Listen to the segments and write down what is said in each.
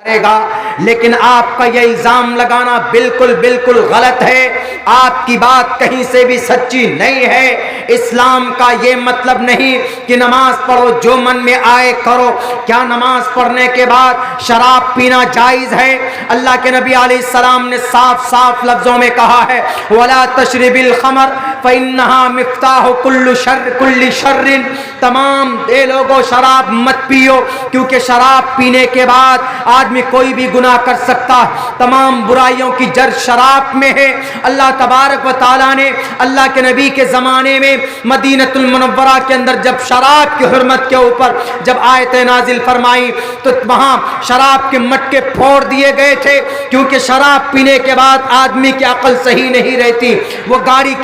लेकिन आपका यह इल्जाम लगाना बिल्कुल बिल्कुल गलत है। आपकी बात कहीं से भी सच्ची नहीं है। इस्लाम का ये मतलब नहीं कि नमाज पढ़ो, जो मन में आए करो। क्या नमाज पढ़ने के बाद शराब पीना जायज है? अल्लाह के नबी अलैहिस्सलाम ने साफ साफ लफ्जों में कहा है, वला तशरिबिल खमर फइन्नहा मिफ्ताहु कुल्ली शर्रिन। तमाम लोगों शराब मत पियो, क्योंकि शराब पीने के बाद आदमी कोई भी गुनाह कर सकता है। तमाम बुराइयों की जड़ शराब में है। अल्लाह तबारक व तआला ने अल्लाह के नबी के ज़माने में मदीनतुल मुनव्वरा के अंदर जब शराब की हुर्मत के ऊपर जब आयत नाजिल फरमाई तो वहाँ शराब के मटके फोड़ दिए गए थे, क्योंकि शराब पीने के बाद आदमी की अकल सही नहीं रहती। वो गाड़ी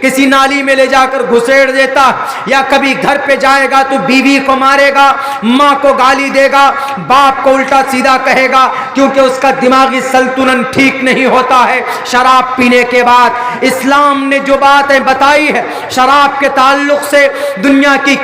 किसी नाली में ले जाकर घुसेड़ देता, या कभी घर पे जाएगा तो बीवी को मारेगा, माँ को गाली देगा, बाप को उल्टा सीधा कहेगा, क्योंकि उसका दिमागी संतुलन ठीक नहीं होता है शराब पीने के बाद। इस्लाम ने जो बातें बताई है शराब के ताल्लुक से, दुनिया की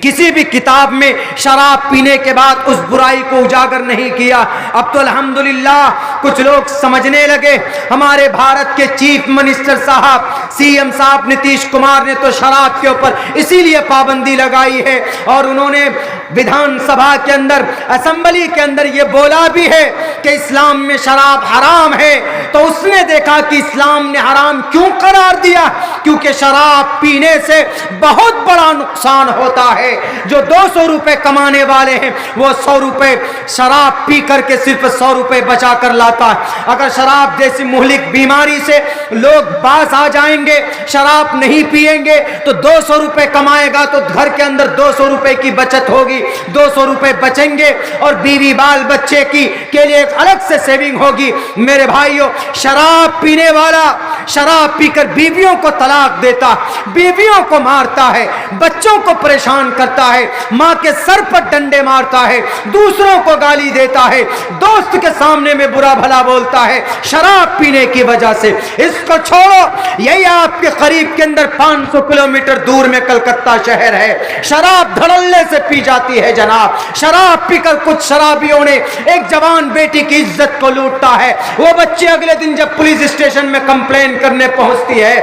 किसी भी किताब में शराब पीने के बाद उस बुराई को उजागर नहीं किया। अब तो अल्हम्दुलिल्लाह कुछ लोग समझने लगे। हमारे भारत के चीफ मिनिस्टर साहब, सीएम साहब नीतीश कुमार ने तो शराब के ऊपर इसीलिए पाबंदी लगाई है, और उन्होंने विधानसभा के अंदर, असेंबली के अंदर ये बोला भी है कि इस्लाम में शराब हराम है। तो उसने देखा कि इस्लाम ने हराम क्यों करार दिया, क्योंकि शराब पीने से बहुत बड़ा नुकसान होता है। जो 200 रुपए कमाने वाले हैं वो 100 रुपए शराब पी करके सिर्फ 100 रुपए बचा कर लाता है। अगर शराब जैसी मुहलिक बीमारी से लोग बाज आ जाएंगे, शराब नहीं पिएंगे, तो 200 रुपए कमाएगा तो घर के अंदर 200 रुपए की बचत होगी, 200 रुपए बचेंगे और बीवी बाल बच्चे के लिए एक अलग से सेविंग होगी। मेरे भाइयों, शराब पीने वाला शराब पीकर बीवियों को तलाक देता, बीवियों को मारता है, बच्चों को परेशान करता है, माँ के सर पर डंडे मारता है, दूसरों को गाली देता है, दोस्त के सामने में बुरा भला बोलता है शराब पीने की वजह से। इसको छोड़ो, यही आपके करीब के अंदर 500 किलोमीटर दूर में कलकत्ता शहर है। शराब धड़ल्ले से पी जाती है जनाब। शराब पीकर कुछ शराबियों ने एक जवान बेटी की इज्जत को लूटा है। वो बच्ची अगले दिन जब पुलिस स्टेशन में कंप्लेन करने पहुंचती है,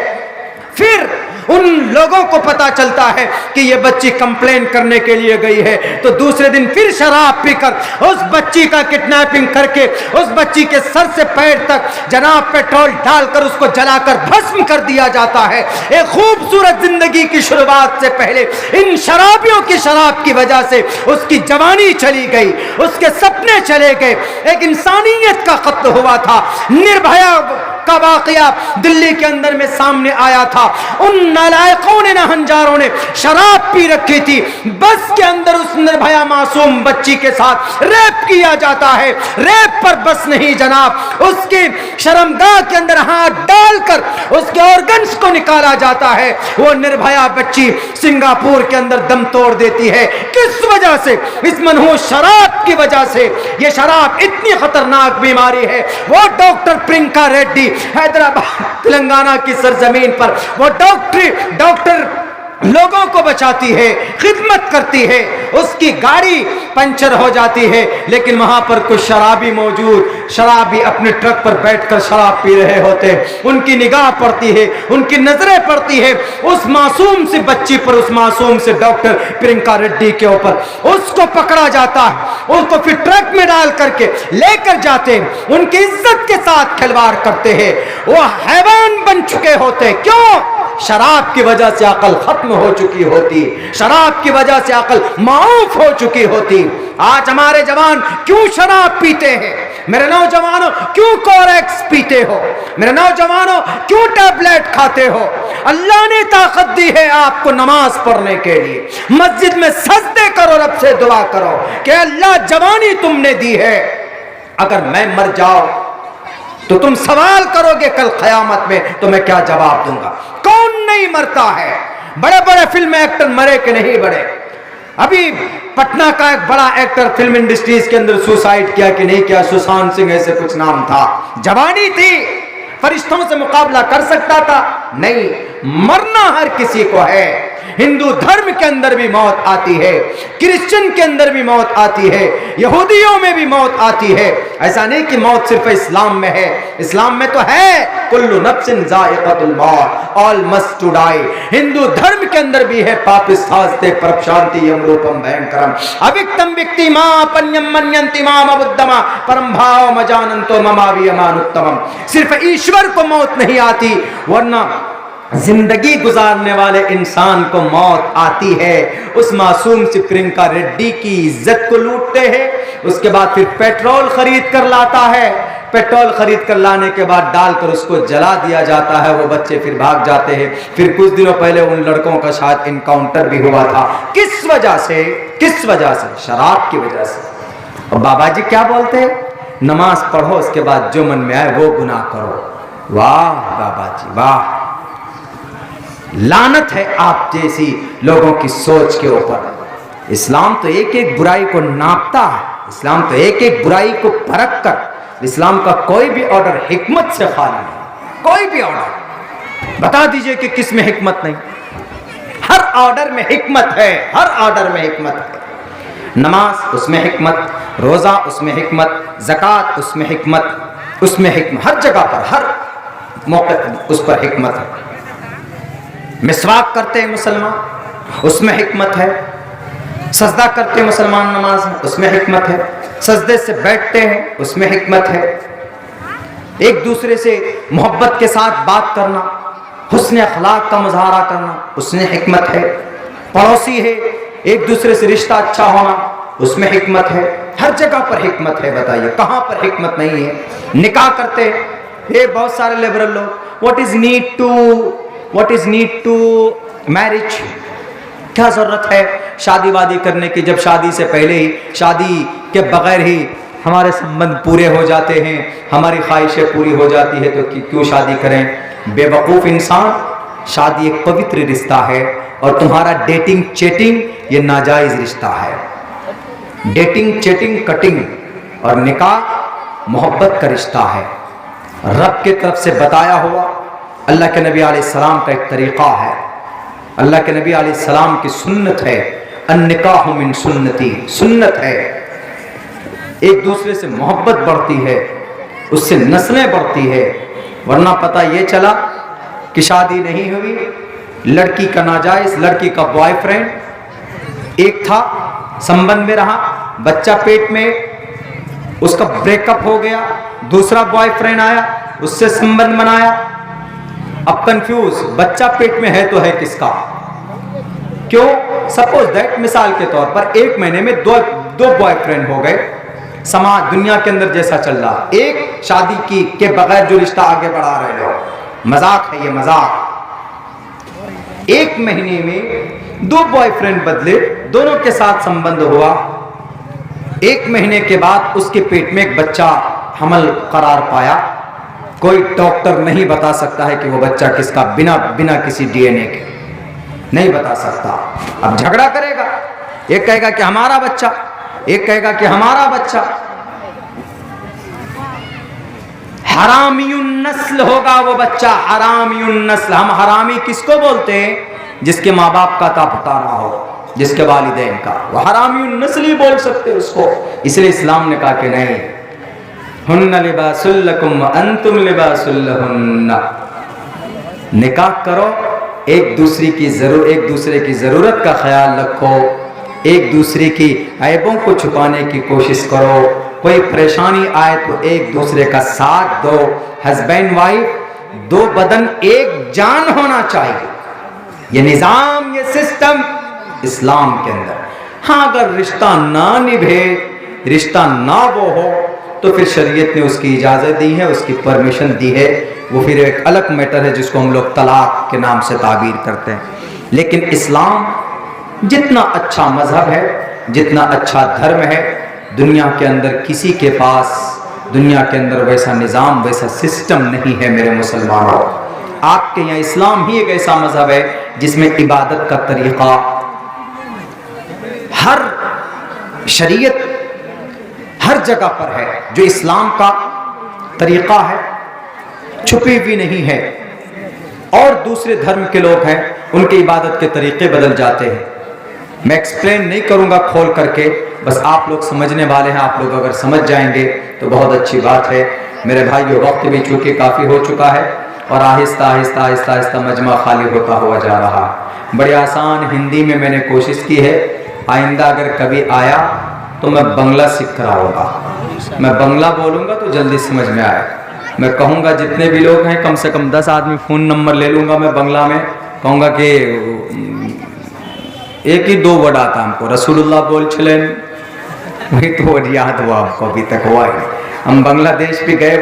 फिर उन लोगों को पता चलता है कि ये बच्ची कंप्लेन करने के लिए गई है, तो दूसरे दिन फिर शराब पीकर उस बच्ची का किडनैपिंग करके उस बच्ची के सर से पैर तक जनाब पेट्रोल डालकर उसको जलाकर भस्म कर दिया जाता है। एक खूबसूरत जिंदगी की शुरुआत से पहले इन शराबियों की शराब की वजह से उसकी जवानी चली गई, उसके सपने चले गए, एक इंसानियत का कत्ल हुआ था। निर्भया का वाकया दिल्ली के अंदर में सामने आया था। उन नालायकों ने, नहंजारों ने शराब पी रखी थी, बस के अंदर उस निर्भया मासूम बच्ची के साथ रेप किया जाता है। रेप पर बस नहीं जनाब, उसके शर्मगाह के अंदर हाथ डालकर उसके ऑर्गन्स को निकाला जाता है। वो निर्भया बच्ची सिंगापुर के अंदर दम तोड़ देती है। किस वजह से? इस मनहूस शराब की वजह से। ये शराब इतनी खतरनाक बीमारी है। वो डॉक्टर प्रियंका रेड्डी हैदराबाद तेलंगाना की सरजमीन पर वो डॉक्टर लोगों को बचाती है, खिदमत करती है, उसकी गाड़ी पंचर हो जाती है, लेकिन वहां पर कुछ शराबी मौजूद, शराबी अपने ट्रक पर बैठकर शराब पी रहे होते हैं। उनकी निगाह पड़ती है, उनकी नजरें पड़ती है उस मासूम सी बच्ची पर, उस मासूम से डॉक्टर प्रियंका रेड्डी के ऊपर। उसको पकड़ा जाता है, उसको फिर ट्रक में डाल करके लेकर जाते हैं, उनकी इज्जत के साथ खिलवाड़ करते हैं। वो हैवान बन चुके होते। क्यों? शराब की वजह से अकल खत्म हो चुकी होती, शराब की वजह से अकल माऊफ हो चुकी होती। आज हमारे जवान क्यों शराब पीते हैं? मेरे नौजवानों, क्यों कोरेक्स पीते हो? मेरे नौजवानों, क्यों टैबलेट खाते हो? अल्लाह ने ताकत दी है आपको नमाज पढ़ने के लिए। मस्जिद में सजदे करो, रब से दुआ करो कि अल्लाह जवानी तुमने दी है, अगर मैं मर जाऊं तो तुम सवाल करोगे कल क़यामत में, तो मैं क्या जवाब दूंगा? कौन नहीं मरता है? बड़े बड़े फिल्म एक्टर मरे कि नहीं बड़े? अभी पटना का एक बड़ा एक्टर फिल्म इंडस्ट्रीज के अंदर सुसाइड किया कि नहीं किया? सुशांत सिंह ऐसे कुछ नाम था। जवानी थी, फरिश्तों से मुकाबला कर सकता था? नहीं। मरना हर किसी को है, हिंदू धर्म के अंदर भी मौत आती है, क्रिश्चियन के अंदर भी मौत आती है, यहूदियों में भी मौत आती है। ऐसा नहीं कि मौत सिर्फ इस्लाम में है, इस्लाम में तो है कुल्लु नफ्सिन ज़ाइक़तुल मौत, all must to die. Hindu धर्म के अंदर भी है पापिस्तास्ते परपशांति यमरूपम भयंकरम अविक्तम व्यक्ति मापन्यम मन्यन्ति माम बुद्धमा परम भाव मजानंतो ममावियमानुत्तमम। सिर्फ ईश्वर को मौत नहीं आती, वरना जिंदगी गुजारने वाले इंसान को मौत आती है। उस मासूम सी प्रियंका रेड्डी की इज्जत को लूटते हैं, उसके बाद फिर पेट्रोल खरीद कर लाता है, पेट्रोल खरीद कर लाने के बाद डालकर उसको जला दिया जाता है, वो बच्चे फिर भाग जाते हैं। फिर कुछ दिनों पहले उन लड़कों का शायद इनकाउंटर भी हुआ था। किस वजह से? किस वजह से? शराब की वजह से। और बाबा जी क्या बोलते हैं? नमाज पढ़ो, उसके बाद जो मन में आए वो गुनाह करो। वाह बाबा जी वाह, लानत है आप जैसी लोगों की सोच के ऊपर। इस्लाम तो एक एक बुराई को नापता है, इस्लाम तो एक एक बुराई को परख कर, इस्लाम का कोई भी ऑर्डर हिकमत से खाली नहीं। कोई भी ऑर्डर बता दीजिए कि किस में हिकमत नहीं। हर ऑर्डर में हिकमत है, हर ऑर्डर में हिकमत है। नमाज उसमें हिकमत, रोजा उसमें हिकमत, ज़कात उसमें हिकमत, उसमें हिकमत, हर जगह पर हर मौके उस पर हिकमत है। मिसवाक करते हैं मुसलमान, उसमें हिकमत है। सजदा करते हैं मुसलमान नमाज में, उसमें हिकमत है। सजदे से बैठते हैं, उसमें हिकमत है। एक दूसरे से मोहब्बत के साथ बात करना, हुस्न अखलाक का मुजाहरा करना, उसमें हिकमत है। पड़ोसी है, एक दूसरे से रिश्ता अच्छा होना, उसमें हिकमत है। हर जगह पर हिकमत है। बताइए कहां पर हिकमत नहीं है? निकाह करते हैं, ये बहुत सारे लिबरल लोग, what is need to marriage, क्या जरूरत है शादी वादी करने की, जब शादी से पहले ही, शादी के बगैर ही हमारे संबंध पूरे हो जाते हैं, हमारी ख्वाहिशें पूरी हो जाती है, तो क्यों शादी करें? बेवकूफ़ इंसान, शादी एक पवित्र रिश्ता है और तुम्हारा डेटिंग चेटिंग ये नाजायज़ रिश्ता है। डेटिंग चेटिंग कटिंग और निकाह मोहब्बत का रिश्ता है, रब के तरफ से बताया हुआ, अल्लाह के नबी अलैहिस्सलाम का एक तरीक़ा है, अल्लाह के नबी अलैहिस्सलाम की सुन्नत है। अन्निकाहु मिन सुन्नती, सुन्नत है। एक दूसरे से मोहब्बत बढ़ती है, उससे नस्लें बढ़ती है। वरना पता ये चला कि शादी नहीं हुई, लड़की का नाजायज़, लड़की का बॉयफ्रेंड एक था, संबंध में रहा, बच्चा पेट में, उसका ब्रेकअप हो गया, दूसरा बॉयफ्रेंड आया, उससे संबंध बनाया। अब कंफ्यूज, बच्चा पेट में है तो है किसका? क्यों? सपोज दैट, मिसाल के तौर पर एक महीने में दो बॉयफ्रेंड हो गए। समाज दुनिया के अंदर जैसा चल रहा, एक शादी की के बगैर जो रिश्ता आगे बढ़ा रहे लोग, मजाक है ये, मजाक। एक महीने में 2 बॉयफ्रेंड बदले, दोनों के साथ संबंध हुआ। एक महीने के बाद उसके पेट में एक बच्चा हमल करार पाया। कोई डॉक्टर नहीं बता सकता है कि वो बच्चा किसका, बिना किसी डीएनए के नहीं बता सकता। अब झगड़ा करेगा, एक कहेगा कि हमारा बच्चा, एक कहेगा कि हमारा बच्चा। हरामियुन नस्ल होगा वो बच्चा, हरामियुन नस्ल। हम हरामी किसको बोलते हैं? जिसके माँ बाप का तापता ना हो, जिसके वालिदैन का, वो हरामियुन नस्ल ही बोल सकते उसको। इसलिए इस्लाम ने कहा कि नहीं, हुन्ना लिबासुल लकुम व अंतुम लिबासुल लहुन्ना। निकाह करो, एक दूसरे की जरूरत का ख्याल रखो, एक दूसरे की ऐबों को छुपाने की कोशिश करो। कोई परेशानी आए तो एक दूसरे का साथ दो। हस्बैंड वाइफ, 2 बदन एक जान होना चाहिए। ये निजाम, ये सिस्टम इस्लाम के अंदर। हाँ, अगर रिश्ता ना निभे, रिश्ता ना वो हो, तो फिर शरीयत ने उसकी इजाज़त दी है, उसकी परमिशन दी है। वो फिर एक अलग मैटर है जिसको हम लोग तलाक के नाम से ताबीर करते हैं। लेकिन इस्लाम जितना अच्छा मजहब है, जितना अच्छा धर्म है, दुनिया के अंदर किसी के पास, दुनिया के अंदर वैसा निज़ाम, वैसा सिस्टम नहीं है मेरे मुसलमानों। आपके यहाँ इस्लाम ही एक ऐसा मजहब है जिसमें इबादत का तरीक़ा, हर शरीयत हर जगह पर है, जो इस्लाम का तरीक़ा है, छुपी हुई नहीं है। और दूसरे धर्म के लोग हैं, उनकी इबादत के तरीके बदल जाते हैं। मैं एक्सप्लेन नहीं करूँगा खोल करके, बस आप लोग समझने वाले हैं। आप लोग अगर समझ जाएंगे तो बहुत अच्छी बात है। मेरे भाइयों, वक्त भी चूँकि काफ़ी हो चुका है और आहिस्ता आहिस्ता आहिस्ता आहिस्ता मजमा खाली होता हुआ जा रहा है। बड़ी आसान हिंदी में मैंने कोशिश की है। आइंदा अगर कभी आया तो मैं बंगला सीख कर आऊँगा। मैं बंगला बोलूँगा तो जल्दी समझ में आए। मैं कहूँगा जितने भी लोग हैं कम से कम 10 आदमी फ़ोन नंबर ले लूँगा। मैं बंगला में कहूँगा कि एक ही 2 वर्ड आता हमको, रसूलुल्लाह बोल चलें, वही तो वर्ड याद हुआ हमको, अभी तक हुआ है। हम बांग्लादेश भी गए,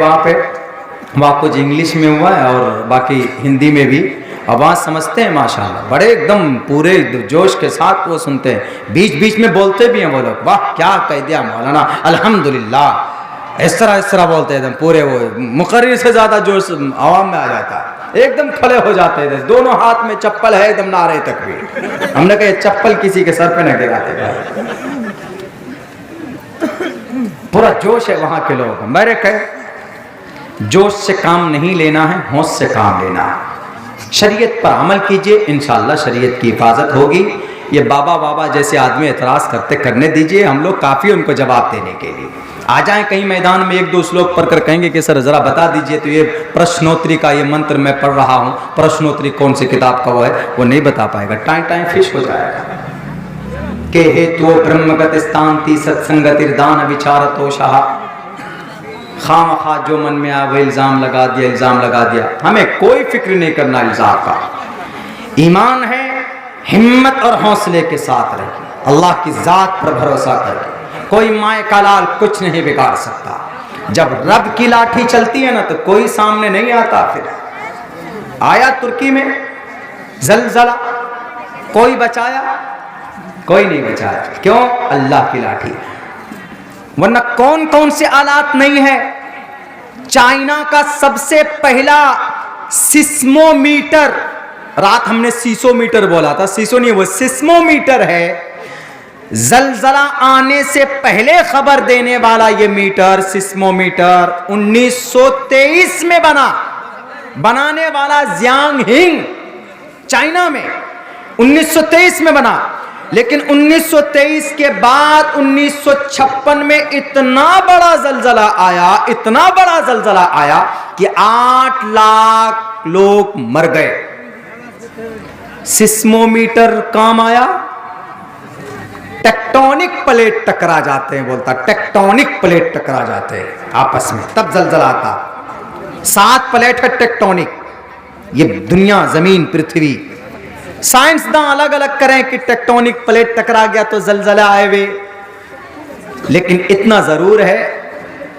वहाँ कुछ इंग्लिश में हुआ है और बाकी हिंदी में भी। आवाज़ समझते हैं माशाल्लाह, बड़े एकदम पूरे जोश के साथ वो सुनते हैं। बीच बीच में बोलते भी हैं वो लोग, वाह क्या कह दिया मौलाना, अल्हम्दुलिल्लाह, इस तरह बोलते हैं एकदम पूरे। वो मुकर्रिर से ज़्यादा जोश आवाम में आ जाता है, एकदम खड़े हो जाते हैं। दोनों हाथ में चप्पल है, एकदम नारे तक भी। हमने कहा चप्पल किसी के सर पे न गिराते, पूरा जोश है वहाँ के लोग। मेरे कहे जोश से काम नहीं लेना है, होश से काम लेना है। शरीयत पर अमल कीजिए, इंशाअल्लाह शरीयत की हिफाजत होगी। ये बाबा जैसे आदमी एतराज़ करते करने दीजिए, हम लोग काफ़ी उनको जवाब देने के लिए। आ जाएं कहीं मैदान में 1-2 श्लोक पढ़कर कहेंगे कि सर ज़रा बता दीजिए तो ये प्रश्नोत्तरी का ये मंत्र मैं पढ़ रहा हूँ, प्रश्नोत्तरी कौन सी किताब का वो है, वो नहीं बता पाएगा। टाइम फिश हो जाएगा। के हेतु ब्रह्मगत स्थानती सत्संगतिर्दान विचारतोषः। खामखा जो मन में आया वही इल्ज़ाम लगा दिया। हमें कोई फिक्र नहीं करना इल्ज़ाम का। ईमान है, हिम्मत और हौसले के साथ रहिए, अल्लाह की ज़ात पर भरोसा करके। कोई माए का लाल कुछ नहीं बिगाड़ सकता। जब रब की लाठी चलती है ना तो कोई सामने नहीं आता। फिर आया तुर्की में ज़लज़ला, कोई बचाया? कोई नहीं बचाया। क्यों? अल्लाह की लाठी। वरना कौन कौन से आलात नहीं है। चाइना का सबसे पहला सिस्मोमीटर, रात हमने सीसोमीटर बोला था, सीसो नहीं, वो सिस्मोमीटर है। जलजला आने से पहले खबर देने वाला ये मीटर, सिस्मोमीटर 1923 में बनाने वाला जियांग हिंग, चाइना में 1923 में बना। लेकिन 1923 के बाद 1956 में इतना बड़ा जलजला आया कि 8 लाख लोग मर गए। सिस्मोमीटर काम आया। टेक्टोनिक प्लेट टकरा जाते हैं, बोलता टेक्टोनिक प्लेट टकरा जाते हैं आपस में, तब जलजला आता। 7 प्लेट है टेक्टोनिक, ये दुनिया, जमीन, पृथ्वी। साइंसदान अलग अलग करें कि टेक्टोनिक प्लेट टकरा गया तो जलजला आए वे। लेकिन इतना जरूर है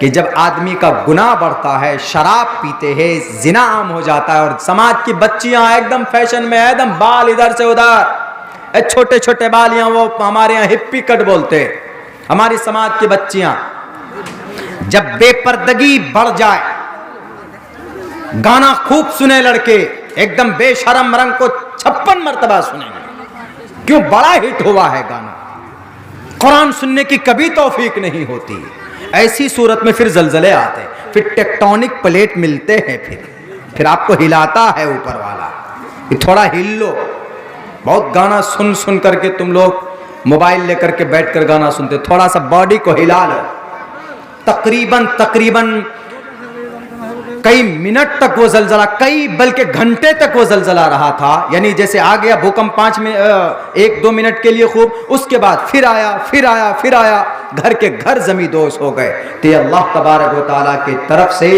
कि जब आदमी का गुनाह बढ़ता है, शराब पीते हैं, जिना आम हो जाता है और समाज की बच्चियां एकदम फैशन में, एकदम बाल इधर से उधर, छोटे छोटे बालियां, वो हमारे यहाँ हिप्पी कट बोलते हैं। हमारी समाज की बच्चियां जब बेपर्दगी बढ़ जाए, गाना खूब सुने लड़के, एकदम बेशरम रंग को 56 मरतबा सुनेंगे। क्यों? बड़ा हिट हुआ है गाना। कुरान सुनने की कभी तौफीक नहीं होती। ऐसी सूरत में फिर जलजले आते, फिर टेक्टोनिक प्लेट मिलते हैं, फिर आपको हिलाता है ऊपर वाला कि थोड़ा हिल लो। बहुत गाना सुन सुन करके तुम लोग मोबाइल लेकर के बैठकर गाना सुनते, थोड़ा सा बॉडी को हिला लो। तकरीबन कई मिनट तक वो जलजला, बल्कि घंटे तक वो जलजला रहा था। यानी जैसे आ गया भूकंप 1-2 मिनट के लिए खूब, उसके बाद फिर आया, घर के घर जमींदोज हो गए। तो अल्लाह तबारक व तआला की तरफ से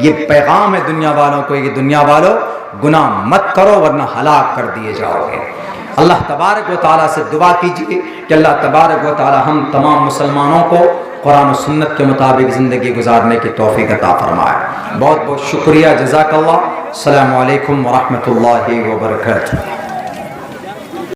ये पैगाम है दुनिया वालों को कि दुनिया वालों गुनाह मत करो वरना हलाक कर दिए जाओगे। अल्लाह तबारक व तआला से दुआ कीजिए कि अल्लाह तबारक व तआला हम तमाम मुसलमानों को कुरान और सुन्नत के मुताबिक ज़िंदगी गुजारने की तौफीक अता फरमाए। बहुत बहुत शुक्रिया, जज़ाकल्लाह। अस्सलामु अलैकुम व रहमतुल्लाहि व बरकातुहू।